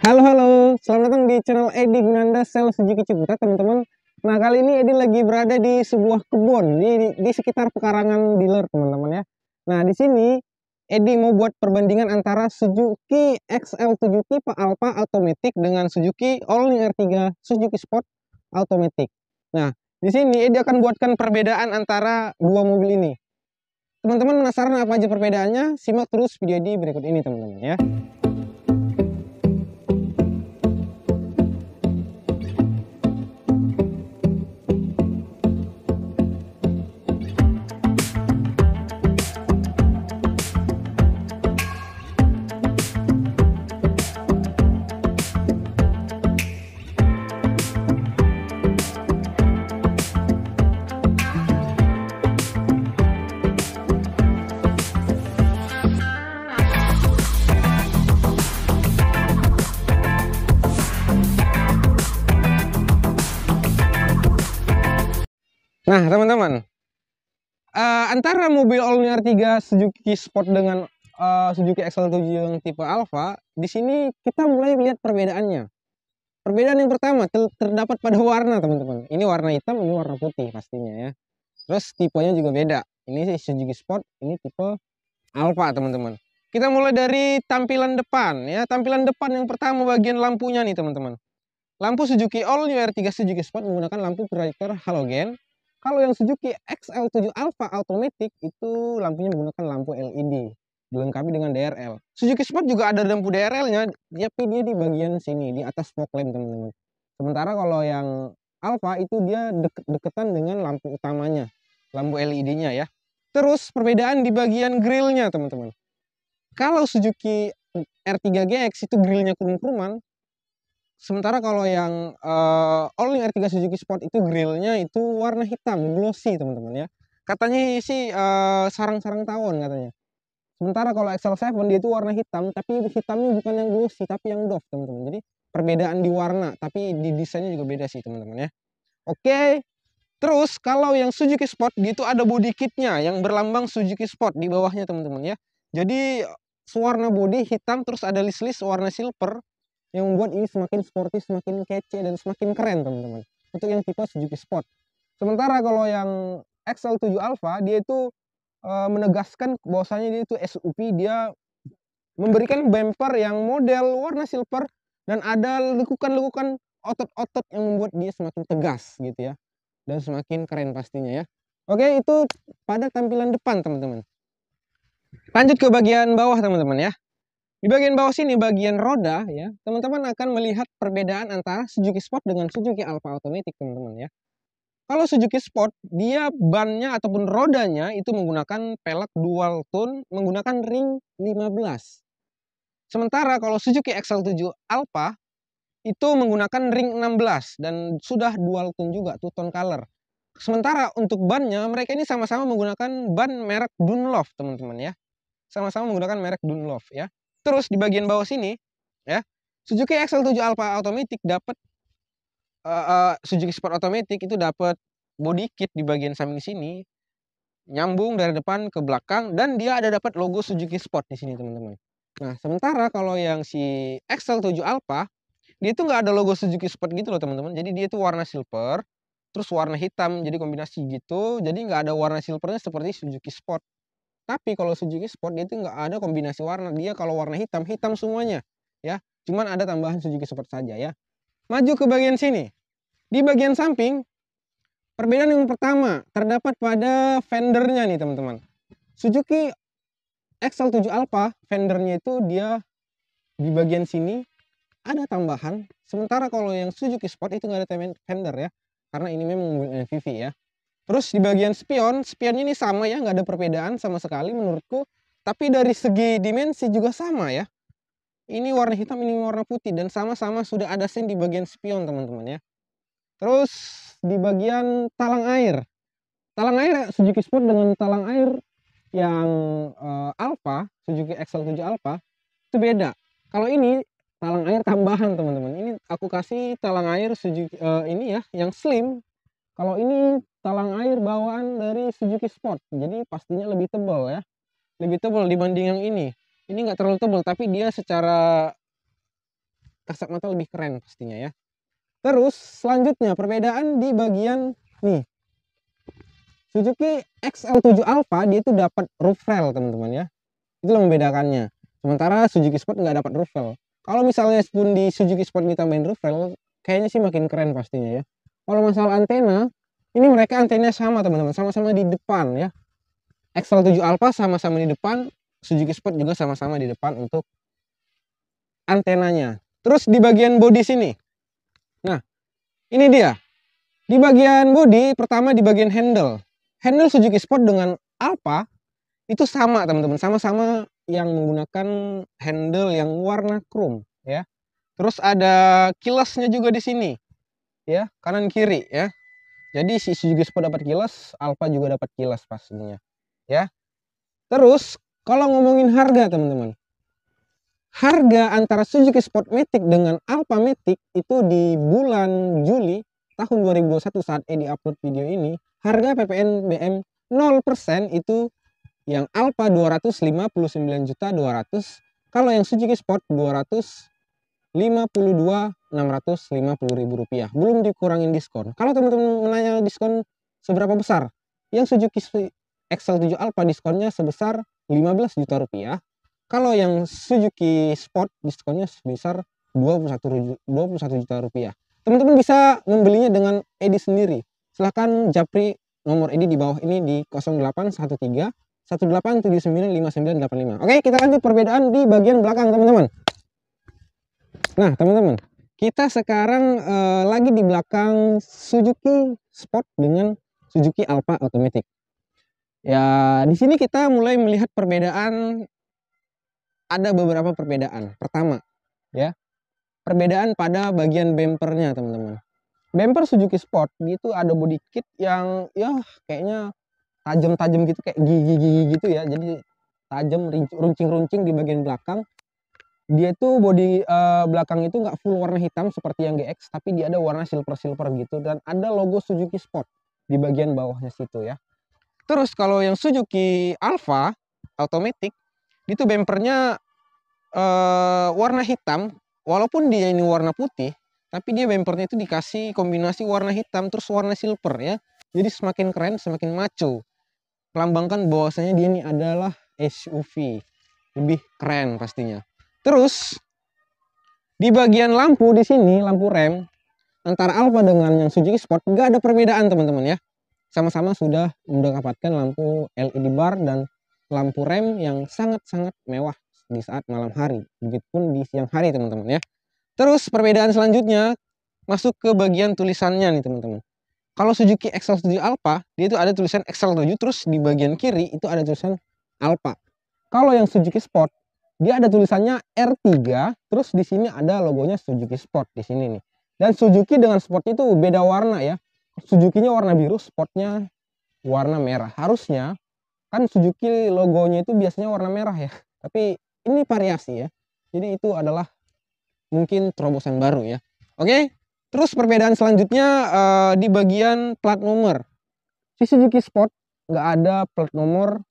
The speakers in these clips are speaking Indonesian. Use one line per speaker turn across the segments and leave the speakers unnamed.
Halo, selamat datang di channel Edi Gunanda Sel Suzuki Ciputat, teman-teman. Nah, kali ini Edi lagi berada di sebuah kebun di sekitar pekarangan dealer, teman-teman ya. Nah, di sini Edi mau buat perbandingan antara Suzuki XL7 tipe Alpha Automatic dengan Suzuki All-New R3 Suzuki Sport Automatic. Nah, di sini Edi akan buatkan perbedaan antara dua mobil ini. Teman-teman penasaran apa aja perbedaannya? Simak terus video Edi berikut ini, teman-teman ya. Nah, teman-teman, antara mobil All-New R3 Suzuki Sport dengan Suzuki XL7 yang tipe Alpha, di sini kita mulai lihat perbedaannya. Perbedaan yang pertama terdapat pada warna, teman-teman. Ini warna hitam, ini warna putih pastinya ya. Terus tipenya juga beda. Ini Suzuki Sport, ini tipe Alpha, teman-teman. Kita mulai dari tampilan depan ya. Tampilan depan yang pertama bagian lampunya nih, teman-teman. Lampu Suzuki All-New R3 Suzuki Sport menggunakan lampu proyektor halogen. Kalau yang Suzuki XL7 Alpha Automatic itu lampunya menggunakan lampu LED, dilengkapi dengan DRL. Suzuki Sport juga ada lampu DRL-nya, tapi dia di bagian sini, di atas fog lamp, teman-teman. Sementara kalau yang Alpha itu dia deketan dengan lampu utamanya, lampu LED-nya ya. Terus perbedaan di bagian grillnya, teman-teman. Kalau Suzuki R3 GX itu grillnya krum-kruman, sementara kalau yang All-New R3 Suzuki Sport itu grillnya itu warna hitam, glossy, teman-teman ya. Katanya sih sarang-sarang tawon katanya. Sementara kalau XL7 dia itu warna hitam, tapi hitamnya bukan yang glossy, tapi yang doff, teman-teman. Jadi perbedaan di warna, tapi di desainnya juga beda sih, teman-teman ya. Oke, terus kalau yang Suzuki Sport dia itu ada body kitnya yang berlambang Suzuki Sport di bawahnya, teman-teman ya. Jadi warna body hitam, terus ada list-list warna silver yang membuat ini semakin sporty, semakin kece, dan semakin keren, teman-teman. Untuk yang tipe Suzuki Sport. Sementara kalau yang XL7 Alpha, dia itu menegaskan bahwasanya dia itu SUV, dia memberikan bumper yang model warna silver, dan ada lekukan-lekukan otot-otot yang membuat dia semakin tegas gitu ya. Dan semakin keren pastinya ya. Oke, itu pada tampilan depan, teman-teman. Lanjut ke bagian bawah, teman-teman ya. Di bagian bawah sini, bagian roda ya, teman-teman akan melihat perbedaan antara Suzuki Sport dengan Suzuki Alpha Automatic, teman-teman ya. Kalau Suzuki Sport, dia bannya ataupun rodanya itu menggunakan pelek dual tone menggunakan ring 15. Sementara kalau Suzuki XL7 Alpha itu menggunakan ring 16 dan sudah dual tone juga, two tone color. Sementara untuk bannya, mereka ini sama-sama menggunakan ban merek Dunlop, teman-teman ya. Sama-sama menggunakan merek Dunlop ya. Terus di bagian bawah sini ya, Suzuki XL7 Alpha Automatic dapat Suzuki Sport Automatic itu dapat body kit di bagian samping sini, nyambung dari depan ke belakang, dan dia ada dapat logo Suzuki Sport di sini, teman-teman. Nah, sementara kalau yang si XL7 Alpha, dia itu nggak ada logo Suzuki Sport gitu loh, teman-teman. Jadi dia itu warna silver, terus warna hitam, jadi kombinasi gitu. Jadi nggak ada warna silvernya seperti Suzuki Sport. Tapi kalau Suzuki Sport dia itu nggak ada kombinasi warna. Dia kalau warna hitam, hitam semuanya ya. Cuman ada tambahan Suzuki Sport saja ya. Maju ke bagian sini. Di bagian samping, perbedaan yang pertama terdapat pada fendernya nih, teman-teman. Suzuki XL7 Alpha, fendernya itu dia di bagian sini ada tambahan. Sementara kalau yang Suzuki Sport itu nggak ada fender ya. Karena ini memang mobil MPV ya. Terus di bagian spionnya ini sama ya, nggak ada perbedaan sama sekali menurutku. Tapi dari segi dimensi juga sama ya. Ini warna hitam, ini warna putih, dan sama-sama sudah ada sen di bagian spion, teman-teman ya. Terus di bagian talang air. Talang air Suzuki Sport dengan talang air yang Alpha, Suzuki XL7 Alpha itu beda. Kalau ini talang air tambahan, teman-teman. Ini aku kasih talang air Suzuki ini ya, yang slim. Kalau ini talang air bawaan dari Suzuki Sport, jadi pastinya lebih tebal ya, lebih tebal dibanding yang ini. Ini nggak terlalu tebal, tapi dia secara kasat mata lebih keren pastinya ya. Terus selanjutnya perbedaan di bagian nih. Suzuki XL7 Alpha dia itu dapat roof rail teman-teman ya. Itulah membedakannya. Sementara Suzuki Sport nggak dapat roof rail. Kalau misalnya pun di Suzuki Sport ditambahin roof rail, kayaknya sih makin keren pastinya ya. Kalau masalah antena, ini mereka antenanya sama teman-teman, sama-sama di depan ya. XL7 Alpha sama-sama di depan, Suzuki Sport juga sama-sama di depan untuk antenanya. Terus di bagian bodi sini. Nah, ini dia. Di bagian bodi, pertama di bagian handle. Handle Suzuki Sport dengan Alpha itu sama teman-teman, sama-sama yang menggunakan handle yang warna chrome ya. Terus ada keyless-nya juga di sini ya, kanan kiri ya. Jadi si Suzuki Sport dapat keyless, Alpha juga dapat keyless pastinya ya. Terus kalau ngomongin harga teman-teman, harga antara Suzuki Sport Matic dengan Alpha Matic itu di bulan Juli tahun 2021 saat Edi upload video ini, harga PPNBM 0% itu yang Alpha 259.200.000, kalau yang Suzuki Sport 252.650.000 rupiah, belum dikurangin diskon. Kalau teman-teman menanya diskon seberapa besar, yang Suzuki XL7 Alpha diskonnya sebesar 15 juta rupiah. Kalau yang Suzuki Sport diskonnya sebesar 21 juta rupiah. Teman-teman bisa membelinya dengan Edi sendiri. Silahkan japri nomor Edi di bawah ini di 0813 18795985. Oke, kita lanjut perbedaan di bagian belakang teman-teman. Nah teman-teman, kita sekarang lagi di belakang Suzuki Sport dengan Suzuki Alpha Automatic. Ya, di sini kita mulai melihat perbedaan. Ada beberapa perbedaan. Pertama, ya, perbedaan pada bagian bempernya teman-teman. Bemper Suzuki Sport itu ada body kit yang ya kayaknya tajam-tajam gitu, kayak gigi-gigi gitu ya. Jadi tajam, runcing-runcing di bagian belakang. Dia itu body belakang itu nggak full warna hitam seperti yang GX, tapi dia ada warna silver-silver gitu, dan ada logo Suzuki Sport di bagian bawahnya situ ya. Terus kalau yang Suzuki Alpha Automatic itu bempernya warna hitam, walaupun dia ini warna putih, tapi dia bempernya itu dikasih kombinasi warna hitam terus warna silver ya. Jadi semakin keren, semakin maco. Melambangkan bahwasanya dia ini adalah SUV. Lebih keren pastinya. Terus di bagian lampu di sini, lampu rem antara Alpha dengan yang Suzuki Sport nggak ada perbedaan teman-teman ya. Sama-sama sudah mendapatkan lampu LED bar dan lampu rem yang sangat-sangat mewah di saat malam hari, begitupun di siang hari teman-teman ya. Terus perbedaan selanjutnya masuk ke bagian tulisannya nih teman-teman. Kalau Suzuki XL7 Alpha dia itu ada tulisan XL7, terus di bagian kiri itu ada tulisan Alpha. Kalau yang Suzuki Sport dia ada tulisannya R3, terus di sini ada logonya Suzuki Sport di sini nih. Dan Suzuki dengan Sport itu beda warna ya. Suzuki-nya warna biru, Sportnya warna merah. Harusnya kan Suzuki logonya itu biasanya warna merah ya, tapi ini variasi ya. Jadi itu adalah mungkin terobosan baru ya. Oke, terus perbedaan selanjutnya di bagian plat nomor. Si Suzuki Sport nggak ada plat nomor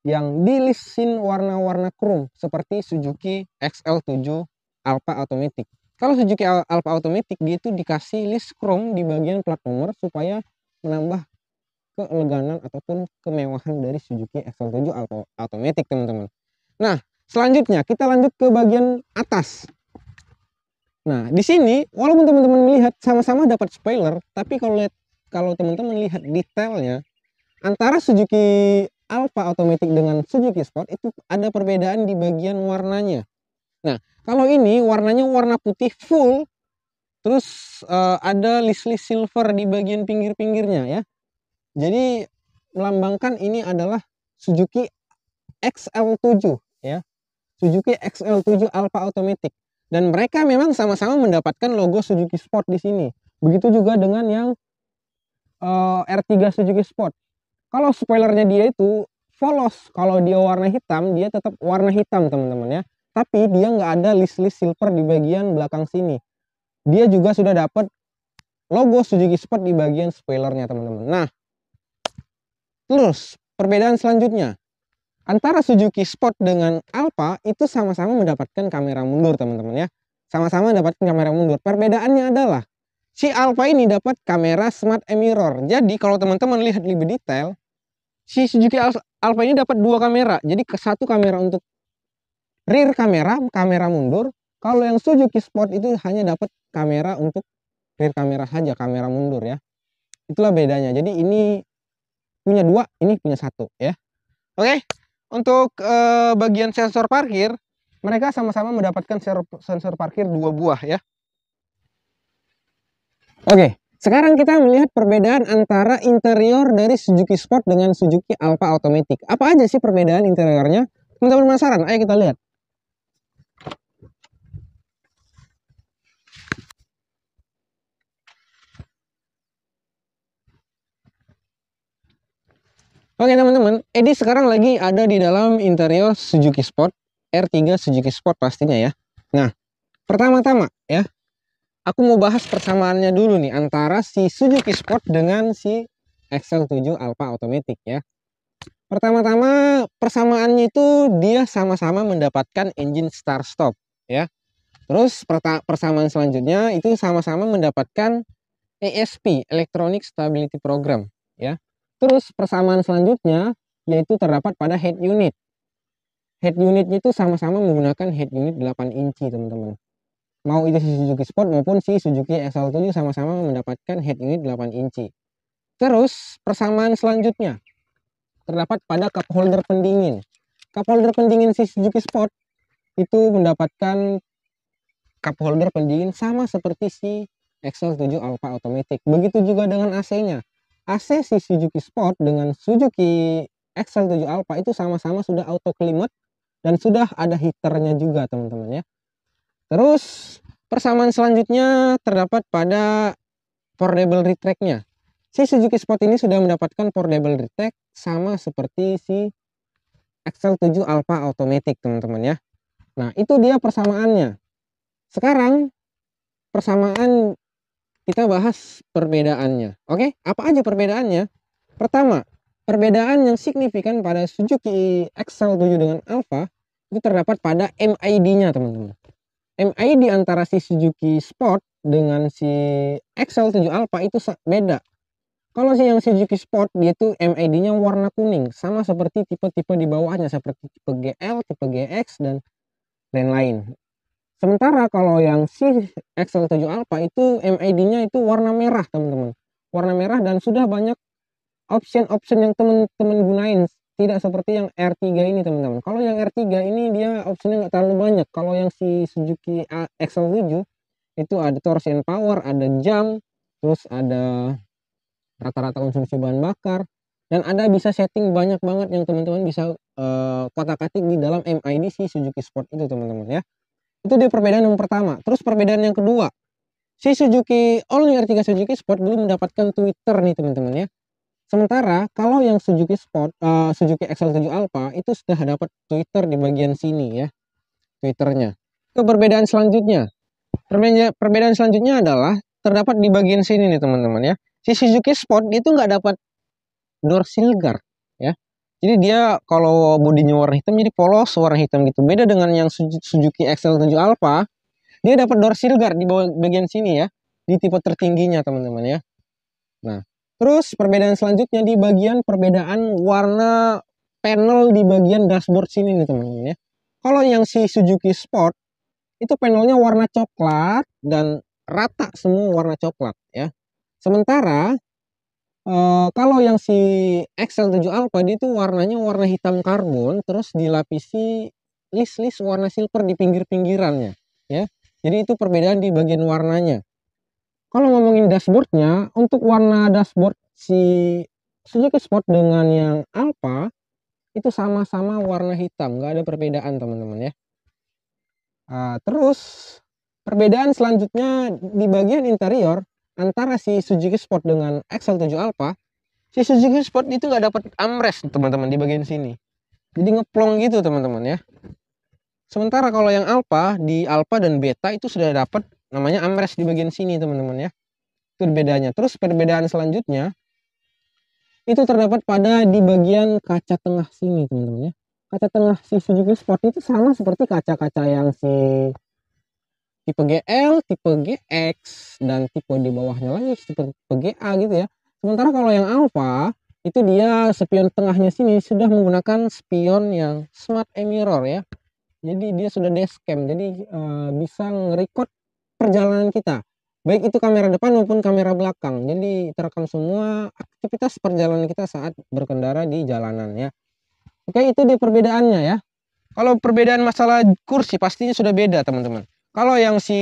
yang dilisin warna-warna chrome seperti Suzuki XL7 Alpha Automatic. Kalau Suzuki Alpha Automatic dia itu dikasih list chrome di bagian plat nomor supaya menambah keeleganan ataupun kemewahan dari Suzuki XL7 Automatic teman-teman. Nah, selanjutnya kita lanjut ke bagian atas. Nah, di sini walaupun teman-teman melihat sama-sama dapat spoiler, tapi kalau teman-teman lihat detailnya antara Suzuki Alpha Automatic dengan Suzuki Sport itu ada perbedaan di bagian warnanya. Nah, kalau ini warnanya warna putih full, terus ada list-list silver di bagian pinggir-pinggirnya ya. Jadi melambangkan ini adalah Suzuki XL7 ya. Suzuki XL7 Alpha Automatic, dan mereka memang sama-sama mendapatkan logo Suzuki Sport di sini. Begitu juga dengan yang R3 Suzuki Sport. Kalau spoilernya dia itu polos, kalau dia warna hitam dia tetap warna hitam teman-teman ya. Tapi dia nggak ada list-list silver di bagian belakang sini. Dia juga sudah dapat logo Suzuki Sport di bagian spoilernya teman-teman. Nah, terus perbedaan selanjutnya antara Suzuki Sport dengan Alpha itu sama-sama mendapatkan kamera mundur teman-teman ya. sama-sama dapat kamera mundur. Perbedaannya adalah si Alfa ini dapat kamera Smart E-Mirror. Jadi kalau teman-teman lihat lebih detail, si Suzuki Alfa ini dapat dua kamera. Jadi satu kamera untuk rear kamera, kamera mundur. Kalau yang Suzuki Sport itu hanya dapat kamera untuk rear kamera saja, kamera mundur ya. Itulah bedanya. Jadi ini punya dua, ini punya satu ya. Oke, untuk bagian sensor parkir, mereka sama-sama mendapatkan sensor parkir dua buah ya. Oke, sekarang kita melihat perbedaan antara interior dari Suzuki Sport dengan Suzuki Alfa Automatic. Apa aja sih perbedaan interiornya? Teman-teman penasaran? Ayo kita lihat. Oke teman-teman, Edi sekarang lagi ada di dalam interior Suzuki Sport R3 Suzuki Sport pastinya ya. Nah, pertama-tama ya, aku mau bahas persamaannya dulu nih antara si Suzuki Sport dengan si XL7 Alfa Automatic ya. Pertama-tama persamaannya itu dia sama-sama mendapatkan engine start stop ya. Terus persamaan selanjutnya itu sama-sama mendapatkan ESP, Electronic Stability Program ya. Terus persamaan selanjutnya yaitu terdapat pada head unit. Head unitnya itu sama-sama menggunakan head unit 8 inci teman-teman. Mau itu si Suzuki Sport maupun si Suzuki XL7 sama-sama mendapatkan head unit 8 inci. Terus persamaan selanjutnya terdapat pada cup holder pendingin. Cup holder pendingin si Suzuki Sport itu mendapatkan cup holder pendingin sama seperti si XL7 Alfa Automatic. Begitu juga dengan AC-nya. AC si Suzuki Sport dengan Suzuki XL7 Alfa itu sama-sama sudah auto climate dan sudah ada heaternya juga teman-teman ya. Terus persamaan selanjutnya terdapat pada portable retract-nya. Si Suzuki Sport ini sudah mendapatkan portable retract sama seperti si XL7 Alfa Automatic teman-teman ya. Nah itu dia persamaannya. Sekarang persamaan kita bahas perbedaannya. Oke, apa aja perbedaannya? Pertama, perbedaan yang signifikan pada Suzuki XL7 dengan Alfa itu terdapat pada MID-nya, teman-teman. MID antara si Suzuki Sport dengan si XL7 Alfa itu beda. Kalau yang Suzuki Sport dia itu MID-nya warna kuning, sama seperti tipe-tipe di bawahnya seperti tipe GL, tipe GX dan lain-lain. Sementara kalau yang si XL7 Alfa itu MID-nya itu warna merah teman-teman. Warna merah dan sudah banyak option-option yang teman-teman gunain. Tidak seperti yang R3 ini teman-teman. Kalau yang R3 ini dia optionnya nggak terlalu banyak. Kalau yang si Suzuki XL7 itu ada torsion power, ada jam, terus ada rata-rata konsumsi bahan bakar. Dan ada bisa setting banyak banget yang teman-teman bisa kotak-katik di dalam MID si Suzuki Sport itu teman-teman ya. Itu dia perbedaan yang pertama. Terus perbedaan yang kedua, si Suzuki All New R3 Suzuki Sport belum mendapatkan Twitter nih teman-teman ya. Sementara kalau yang Suzuki Sport, Suzuki XL7 Alfa itu sudah dapat Twitter di bagian sini ya, Twitternya. Ke perbedaan selanjutnya, perbedaan selanjutnya adalah terdapat di bagian sini nih teman-teman ya. Si Suzuki Sport itu nggak dapat door sill guard ya. Jadi dia kalau bodinya warna hitam jadi polos warna hitam gitu. Beda dengan yang Suzuki XL7 Alfa, dia dapat door sill guard di bawah bagian sini ya, di tipe tertingginya teman-teman ya. Nah, terus perbedaan selanjutnya di bagian perbedaan warna panel di bagian dashboard sini nih teman-teman ya. Kalau yang si Suzuki Sport itu panelnya warna coklat dan rata semua warna coklat ya. Sementara kalau yang si XL7 Alfa dia itu warnanya warna hitam karbon terus dilapisi list-list warna silver di pinggir-pinggirannya ya. Jadi itu perbedaan di bagian warnanya. Kalau ngomongin dashboardnya, untuk warna dashboard si Suzuki Sport dengan yang Alfa itu sama-sama warna hitam, nggak ada perbedaan teman-teman ya. Terus perbedaan selanjutnya di bagian interior antara si Suzuki Sport dengan XL7 Alfa, si Suzuki Sport itu nggak dapat armrest teman-teman di bagian sini. Jadi ngeplong gitu teman-teman ya. Sementara kalau yang Alfa di Alfa dan Beta itu sudah dapat namanya armrest di bagian sini teman-teman ya. Itu bedanya. Terus perbedaan selanjutnya itu terdapat pada di bagian kaca tengah sini teman-teman ya. Kaca tengah si Suzuki Sport itu sama seperti kaca-kaca yang si tipe GL, tipe GX, dan tipe di bawahnya lagi tipe GA gitu ya. Sementara kalau yang Alpha itu dia spion tengahnya sini sudah menggunakan spion yang smart mirror ya. Jadi dia sudah dashcam, jadi bisa nge-record perjalanan kita. Baik itu kamera depan maupun kamera belakang. Jadi terekam semua aktivitas perjalanan kita saat berkendara di jalanan ya. Oke, itu dia perbedaannya ya. Kalau perbedaan masalah kursi pastinya sudah beda teman-teman. Kalau yang si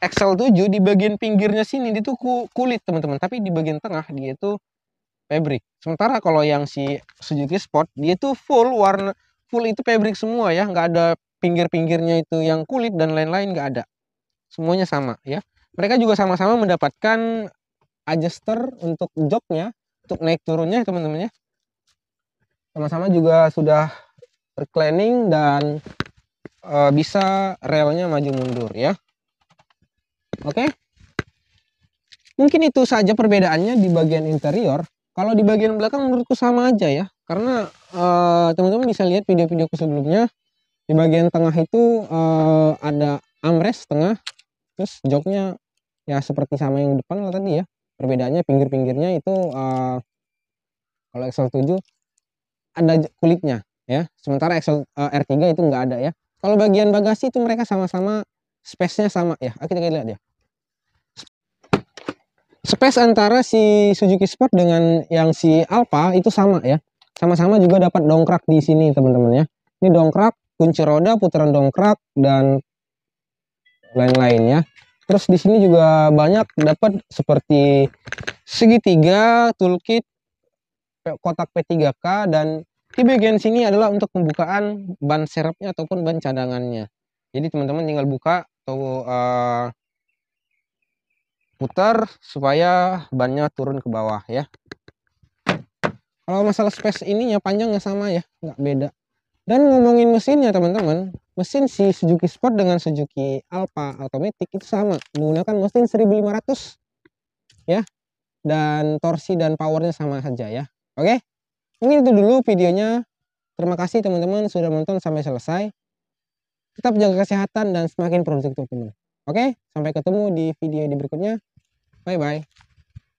XL7 di bagian pinggirnya sini dia tuh kulit teman-teman, tapi di bagian tengah dia itu fabric. Sementara kalau yang si Suzuki Sport dia tuh full warna, full itu fabric semua ya, nggak ada pinggir-pinggirnya itu yang kulit dan lain-lain, nggak ada. Semuanya sama ya. Mereka juga sama-sama mendapatkan adjuster untuk joknya, untuk naik turunnya teman-teman ya. Sama-sama juga sudah reclining dan bisa relnya maju mundur ya. Oke, mungkin itu saja perbedaannya di bagian interior. Kalau di bagian belakang menurutku sama aja ya, karena teman-teman bisa lihat video-videoku sebelumnya. Di bagian tengah itu ada armrest tengah, terus joknya ya seperti sama yang depan lah tadi ya. Perbedaannya pinggir-pinggirnya itu kalau XL7 ada kulitnya ya, sementara R3 itu nggak ada ya. Kalau bagian bagasi itu mereka sama-sama space-nya sama ya. Kita lihat ya. Space antara si Suzuki Sport dengan yang si Alpha itu sama ya. Sama-sama juga dapat dongkrak di sini teman-teman ya. Ini dongkrak, kunci roda, putaran dongkrak dan lain-lain ya. Terus di sini juga banyak dapat seperti segitiga, toolkit, kotak P3K, dan di bagian sini adalah untuk pembukaan ban serepnya ataupun ban cadangannya. Jadi teman-teman tinggal buka atau putar supaya bannya turun ke bawah ya. Kalau masalah space ininya panjangnya sama ya, nggak beda. Dan ngomongin mesinnya teman-teman, mesin si Suzuki Sport dengan Suzuki Alpha Automatic itu sama, menggunakan mesin 1500 ya, dan torsi dan powernya sama saja ya. Oke, mungkin itu dulu videonya. Terima kasih teman-teman sudah menonton sampai selesai. Tetap jaga kesehatan dan semakin produktif teman. Oke, sampai ketemu di video di berikutnya. Bye bye.